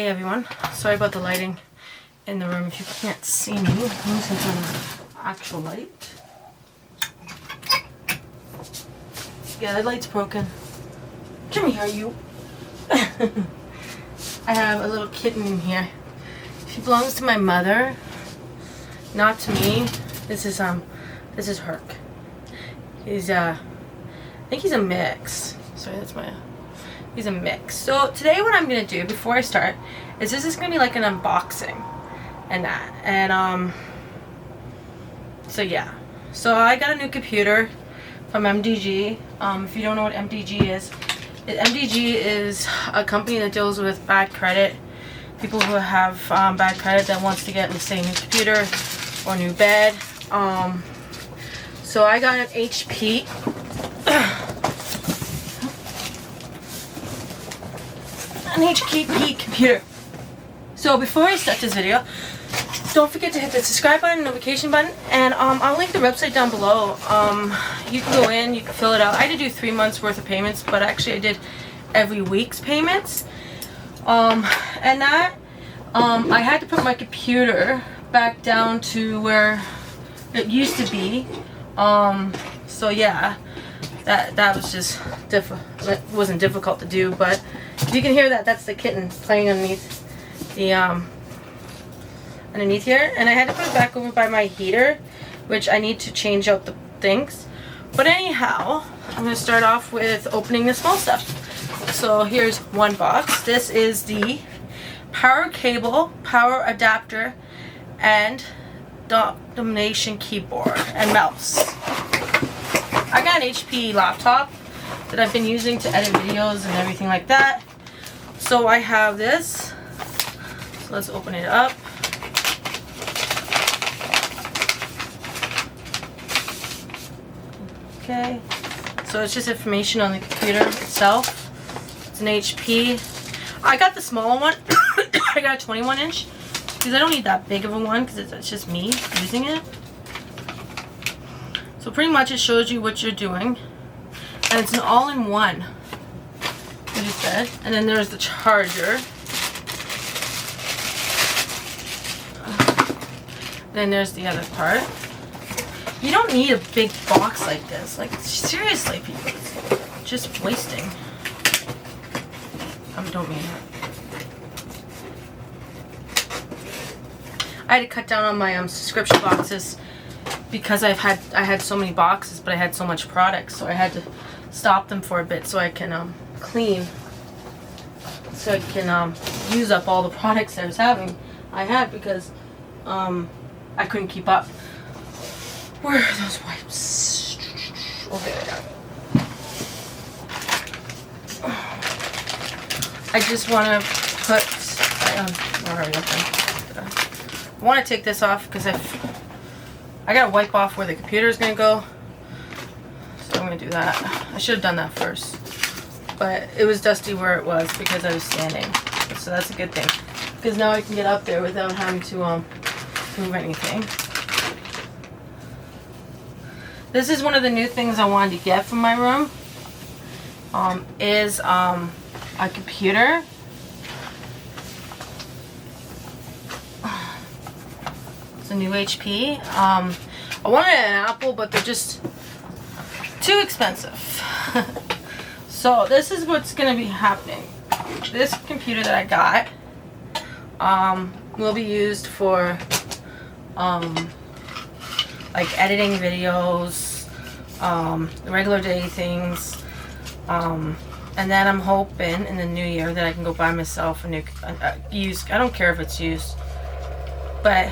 Hey everyone, sorry about the lighting in the room. If you can't see me, I'm using some actual light. Yeah, the light's broken. Come here, you. I have a little kitten in here. She belongs to my mother, not to me. This is Herc. He's I think he's a mix. Sorry, he's a mix. So today what I'm gonna do before I start is this is gonna be like an unboxing and that. And so yeah. So I got a new computer from MDG. If you don't know what MDG is, MDG is a company that deals with bad credit. People who have bad credit that wants to get, let's say, a new computer or new bed. So I got an HP. An HP computer. So before I start this video, don't forget to hit the subscribe button, notification button, and I'll link the website down below. You can go in, you can fill it out. I had to do 3 months worth of payments, but actually I did every week's payments. And that I had to put my computer back down to where it used to be. So yeah, that was just it wasn't difficult to do, but if you can hear that, that's the kitten playing underneath the underneath here. And I had to put it back over by my heater, which I need to change out the things. But anyhow, I'm going to start off with opening the small stuff. So here's one box. This is the power cable, power adapter, and domination keyboard and mouse. I got an HP laptop that I've been using to edit videos and everything like that. So I have this. So let's open it up. Okay. So it's just information on the computer itself. It's an HP. I got the smaller one. I got a 21-inch because I don't need that big of a one because it's just me using it. So pretty much it shows you what you're doing. And it's an all-in-one, like you said. And then there's the charger. Then there's the other part. You don't need a big box like this. Like, seriously, people. It's just wasting. I don't mean that. I had to cut down on my subscription boxes because I had so many boxes, but I had so much product, so I had to stop them for a bit so I can clean, so I can use up all the products that I had because I couldn't keep up. Where are those wipes? Oh, there they are. I just want to put. I want to take this off because I gotta wipe off where the computer is gonna go. So I'm gonna do that. I should have done that first, but it was dusty where it was because I was standing. So that's a good thing because now I can get up there without having to move anything. This is one of the new things I wanted to get from my room. Is a computer. It's a new HP. I wanted an Apple, but they're just too expensive. So this is what's gonna be happening. This computer that I got will be used for like editing videos, regular day things, and then I'm hoping in the new year that I can go buy myself a new used. I don't care if it's used, but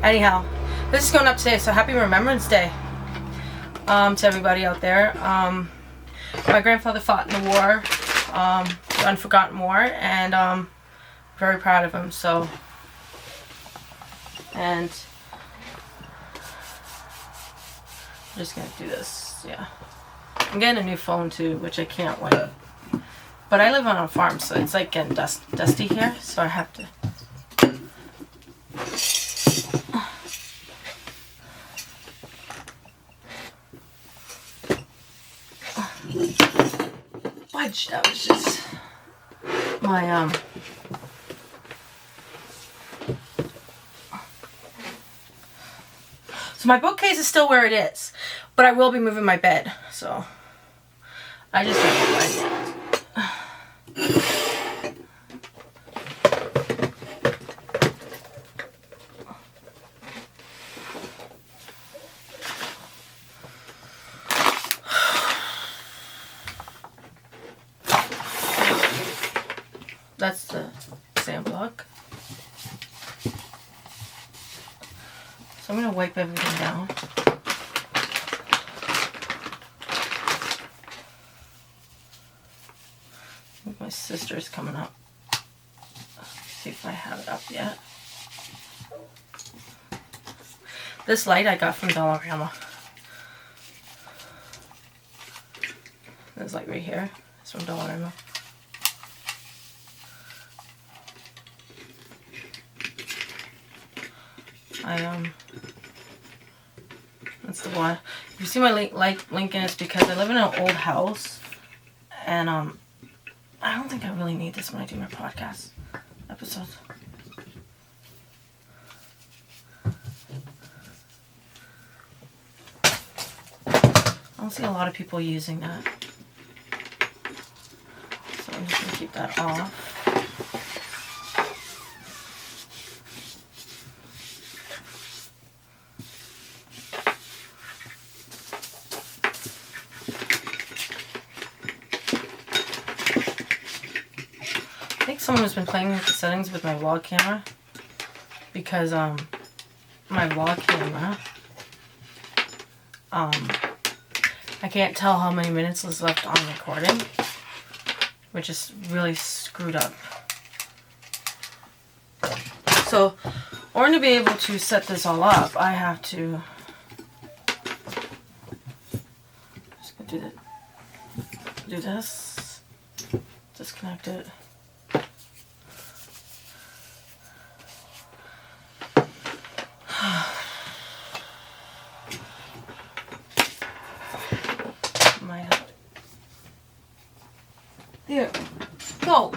anyhow, this is going up today. So happy Remembrance Day to everybody out there. My grandfather fought in the war, the Unforgotten War, and very proud of him. So, and I'm just gonna do this. Yeah, I'm getting a new phone too, which I can't wait. But I live on a farm, so it's like getting dusty here, so I have to. Fudge, that was just my So my bookcase is still where it is, but I will be moving my bed. So I just have to find it. That's the sand block. So I'm going to wipe everything down. My sister's coming up. Let's see if I have it up yet. This light I got from Dollarama. This light right here. It's from Dollarama. That's the one. If you see my link in, it's because I live in an old house, and I don't think I really need this when I do my podcast episodes. I don't see a lot of people using that, so I'm just gonna keep that off. Someone has been playing with the settings with my vlog camera, because my vlog camera, I can't tell how many minutes is left on recording, which is really screwed up. So in order to be able to set this all up, I have to just gonna do this, disconnect it. There. Go.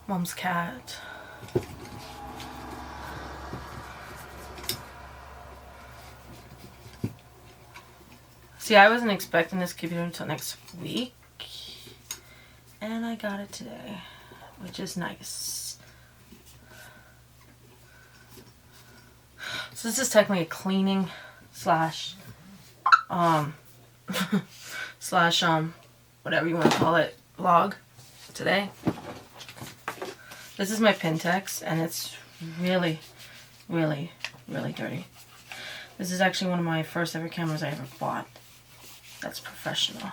Mom's cat. See, I wasn't expecting this computer until next week, and I got it today, which is nice. So this is technically a cleaning slash whatever you want to call it, vlog today. This is my Pentax, and it's really, really, really dirty. This is actually one of my first ever cameras I ever bought. That's professional.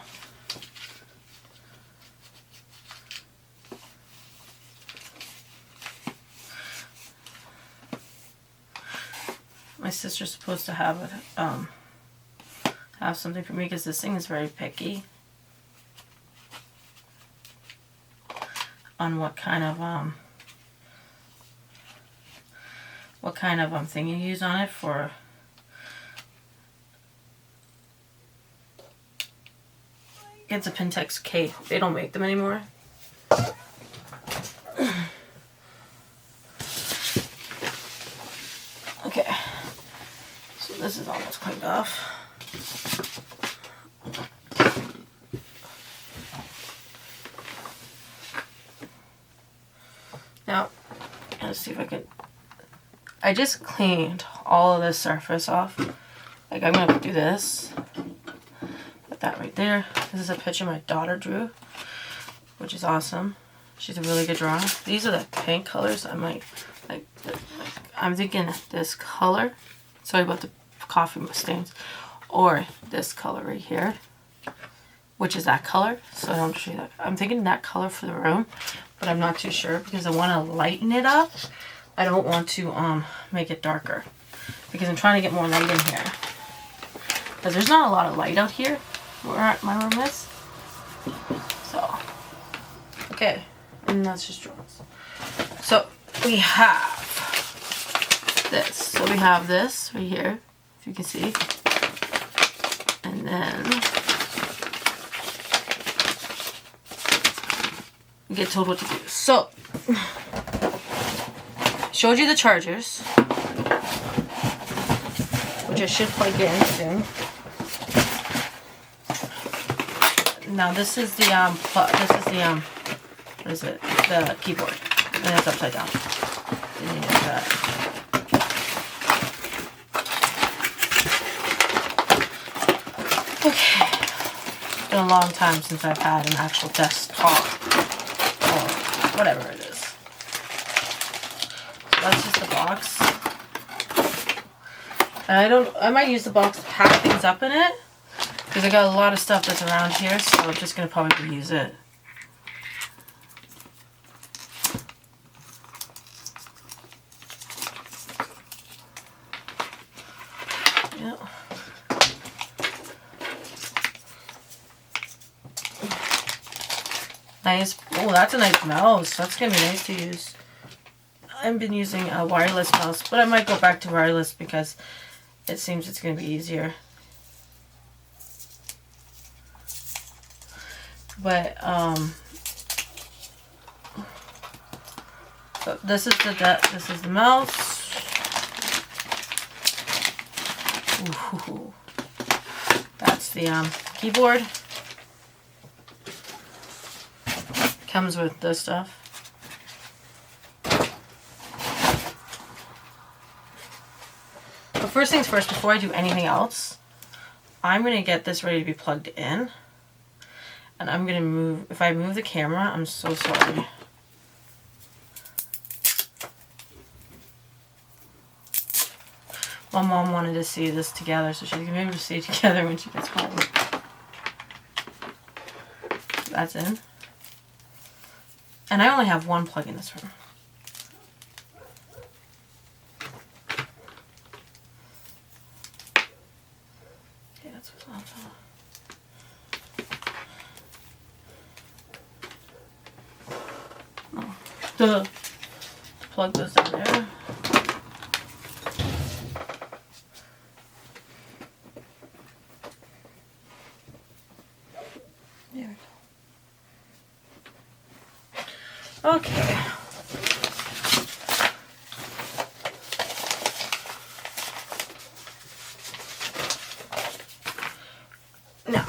My sister's supposed to have something for me, because this thing is very picky on what kind of thing you use on it for. It's a Pentax K. They don't make them anymore. Okay, so this is almost cleaned off. Now, let's see if I can. I just cleaned all of this surface off. Like, I'm gonna do this. Put that right there. This is a picture my daughter drew, which is awesome. She's a really good drawer. These are the paint colors. I might I'm thinking this color. Sorry about the coffee stains. Or this color right here, which is that color. So I don't show you that. I'm thinking that color for the room, but I'm not too sure because I want to lighten it up. I don't want to make it darker because I'm trying to get more light in here. Because there's not a lot of light out here where my room is. So, okay, and that's just drawings. So we have this. So we have this right here, if you can see. And then we get told what to do. So showed you the chargers, which I should plug in soon. Now this is the what is it? The keyboard, and it's upside down. Didn't need that. Okay, it's been a long time since I've had an actual desktop or whatever it is. So that's just the box. And I might use the box to pack things up in it, because I got a lot of stuff that's around here, so I'm just going to probably use it. Yep. Nice. Oh, that's a nice mouse. That's going to be nice to use. I've been using a wireless mouse, but I might go back to wireless because it seems it's going to be easier. But so this is the mouse. Ooh, that's the keyboard. Comes with this stuff. But first things first, before I do anything else, I'm gonna get this ready to be plugged in. And I'm gonna move, if I move the camera, I'm so sorry. My mom wanted to see this together, so she's gonna be able to see it together when she gets home. That's in. And I only have one plug in this room. Okay, that's what's left. Duh. Plug this in there. There we go. Okay. Now.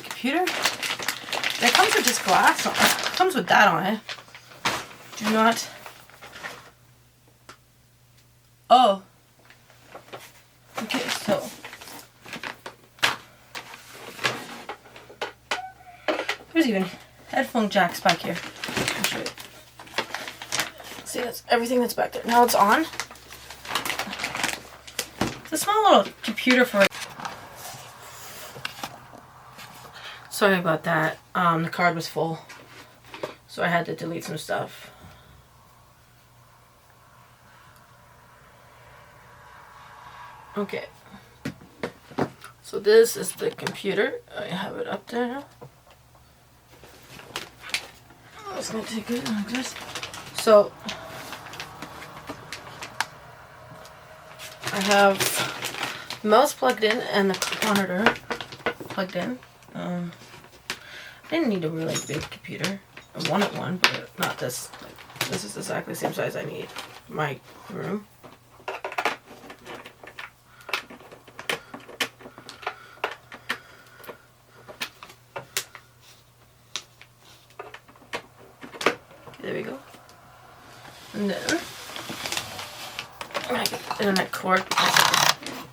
Computer. It comes with just glass on it. It comes with that on it. Do not. Oh. Okay, so. There's even headphone jacks back here. I'll show you. See, that's everything that's back there. Now it's on. It's a small little computer for it. Sorry about that. The card was full, so I had to delete some stuff. Okay. So this is the computer. I have it up there now. I'm just gonna take it like this. So I have the mouse plugged in and the monitor plugged in. I didn't need a really big computer. I wanted one, but not this. Like, this is exactly the same size I need for my room. Okay, there we go. And then I'm gonna get the internet cord,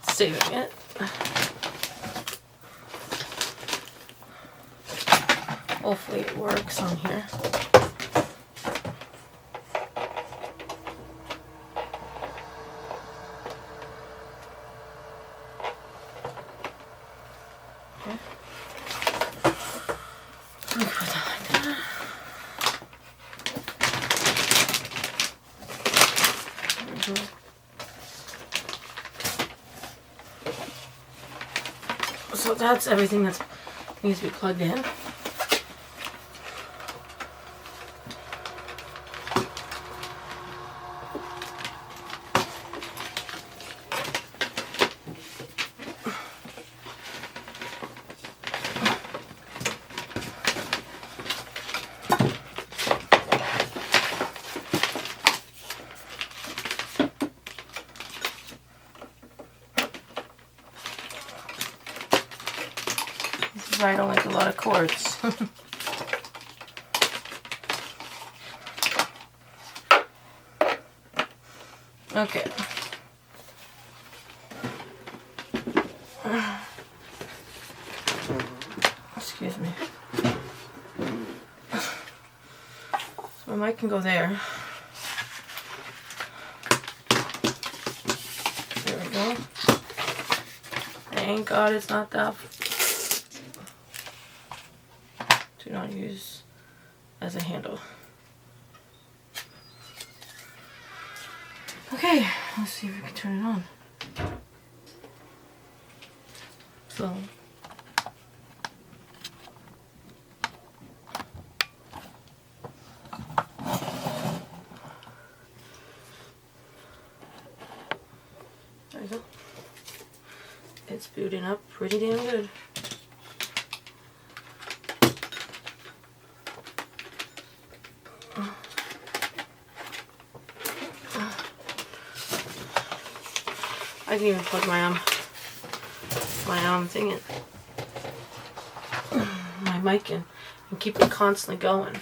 saving it. Hopefully it works on here. Okay. Put that like that. So that's everything that needs to be plugged in. is why I don't like a lot of cords. Okay. Excuse me. So my mic can go there. There we go. Thank God it's not that. Do not use as a handle. Okay, let's see if we can turn it on. So. There you go. It's booting up pretty damn good. I can even plug my thing in, my mic in, and keep it constantly going.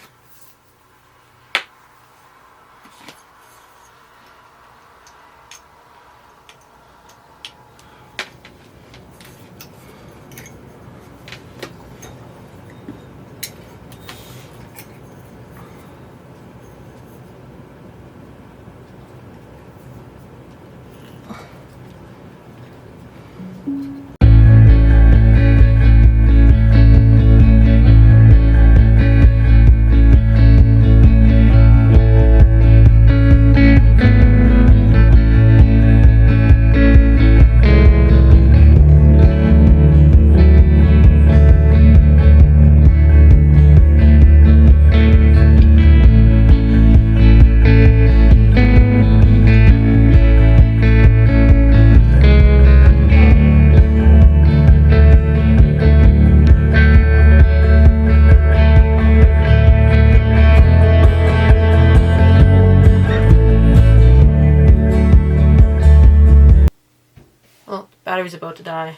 Well, battery's about to die.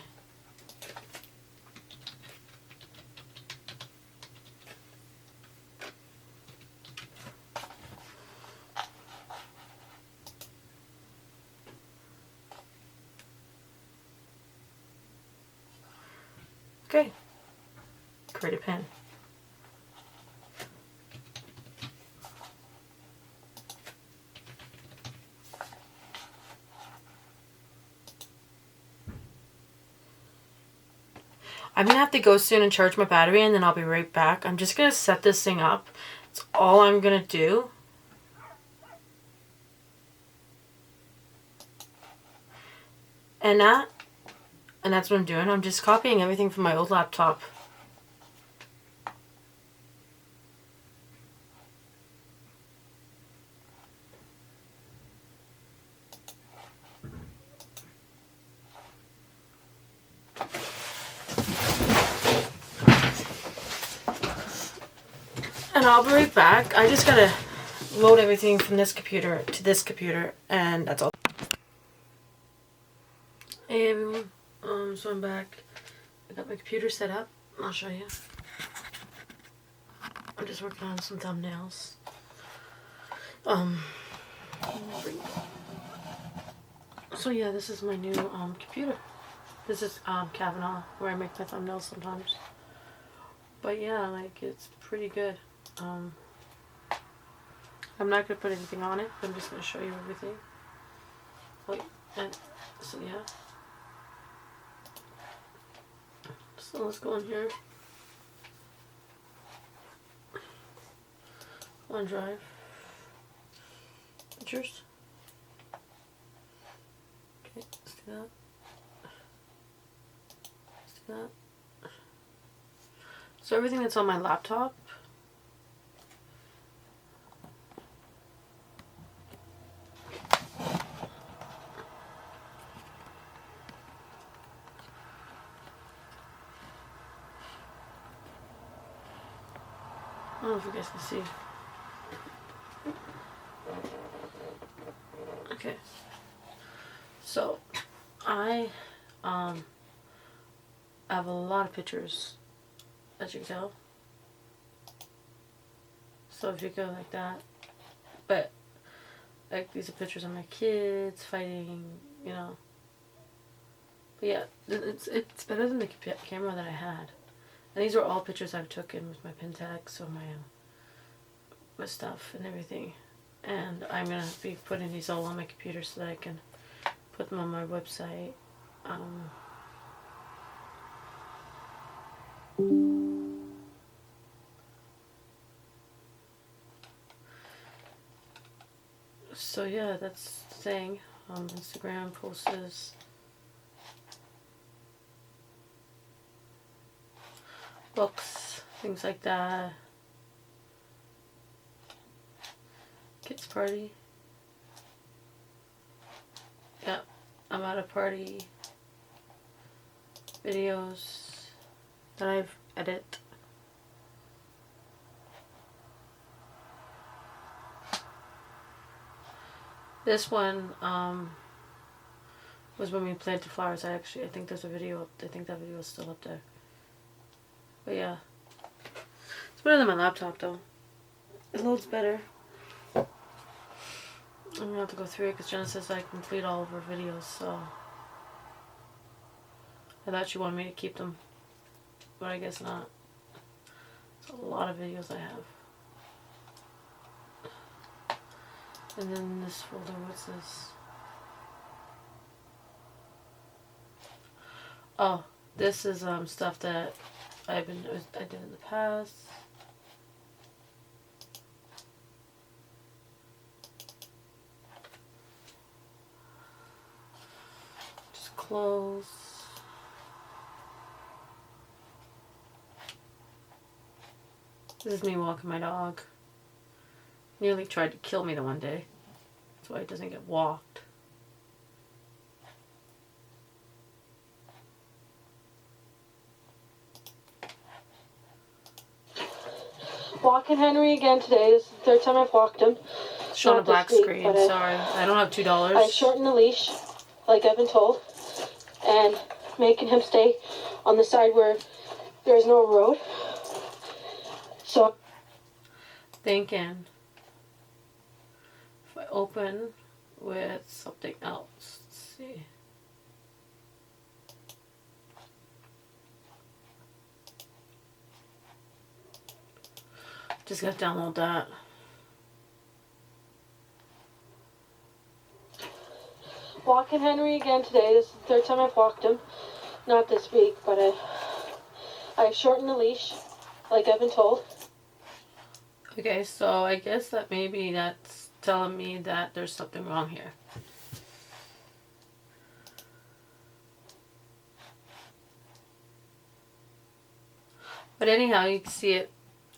Okay. Create a pin. I'm gonna have to go soon and charge my battery, and then I'll be right back. I'm just gonna set this thing up. That's all I'm gonna do. And that's what I'm doing. I'm just copying everything from my old laptop. And I'll be right back. I just gotta load everything from this computer to this computer, and that's all. Hey everyone, so I'm back. I got my computer set up. I'll show you. I'm just working on some thumbnails. So yeah, this is my new computer. This is Kavanaugh, where I make my thumbnails sometimes. But yeah, like, it's pretty good. I'm not gonna put anything on it, but I'm just gonna show you everything. Like, and so yeah. So let's go in here. OneDrive. Pictures. Okay, let's do that. Let's do that. So everything that's on my laptop. I don't know if you guys can see. Okay. So, I have a lot of pictures as you can tell. So if you go like that, but like these are pictures of my kids fighting, you know. But yeah, it's better than the camera that I had. And these are all pictures I've taken with my Pentax or my stuff and everything. And I'm gonna be putting these all on my computer so that I can put them on my website. So yeah, that's the thing. Instagram posts books, things like that. Kids party. Yep, I'm at a party. Videos that I've edited. This one was when we planted flowers. I think there's a video. I think that video is still up there. But yeah, it's better than my laptop though. It loads better. I'm gonna have to go through it because Jenna says I complete all of her videos, so I thought she wanted me to keep them, but I guess not. It's a lot of videos I have. And then this folder, what's this? Oh, this is stuff that I did in the past. Just clothes. This is me walking my dog. Nearly tried to kill me the one day. That's why it doesn't get walked. Walking Henry again today. This is the third time I've walked him. It's showing a black screen. Sorry. I don't have $2. I shortened the leash, like I've been told, and making him stay on the side where there's no road. So thinking if I open with something else, let's see. Just gotta download that. Walking Henry again today. This is the third time I've walked him. Not this week, but I shortened the leash, like I've been told. Okay, so I guess that maybe that's telling me that there's something wrong here. But anyhow, you can see it.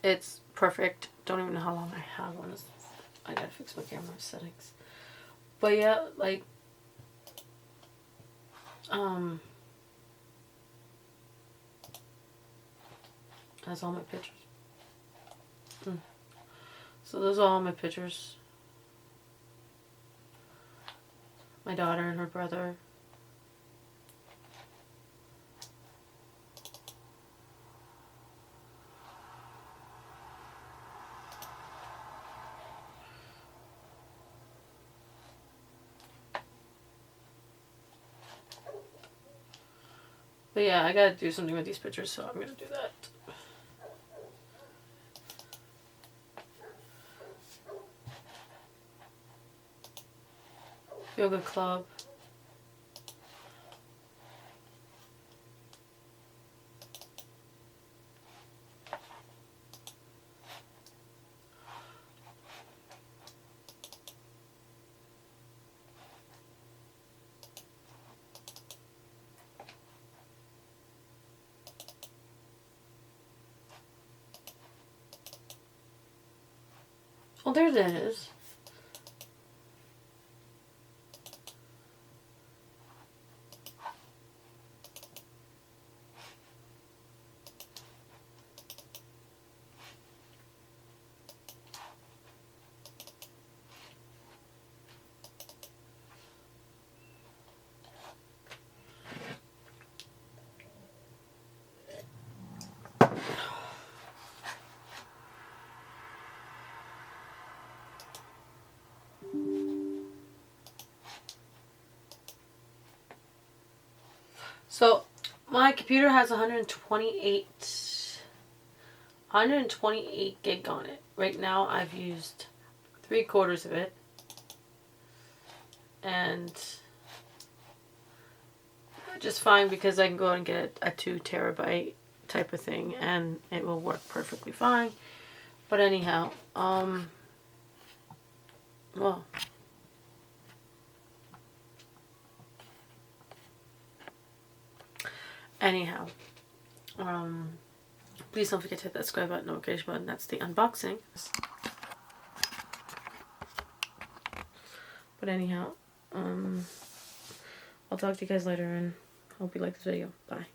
It's perfect. Don't even know how long I have on this. I gotta fix my camera settings. But yeah, like, that's all my pictures. So those are all my pictures. My daughter and her brother. But yeah, I gotta do something with these pictures, so I'm gonna do that. Yoga club. Oh, there it is. So my computer has 128 gig on it. Right now I've used 3/4 of it. And just fine because I can go and get a 2 terabyte type of thing and it will work perfectly fine. But anyhow, well, anyhow, please don't forget to hit that subscribe button, notification button. That's the unboxing. But anyhow, I'll talk to you guys later and hope you like this video. Bye.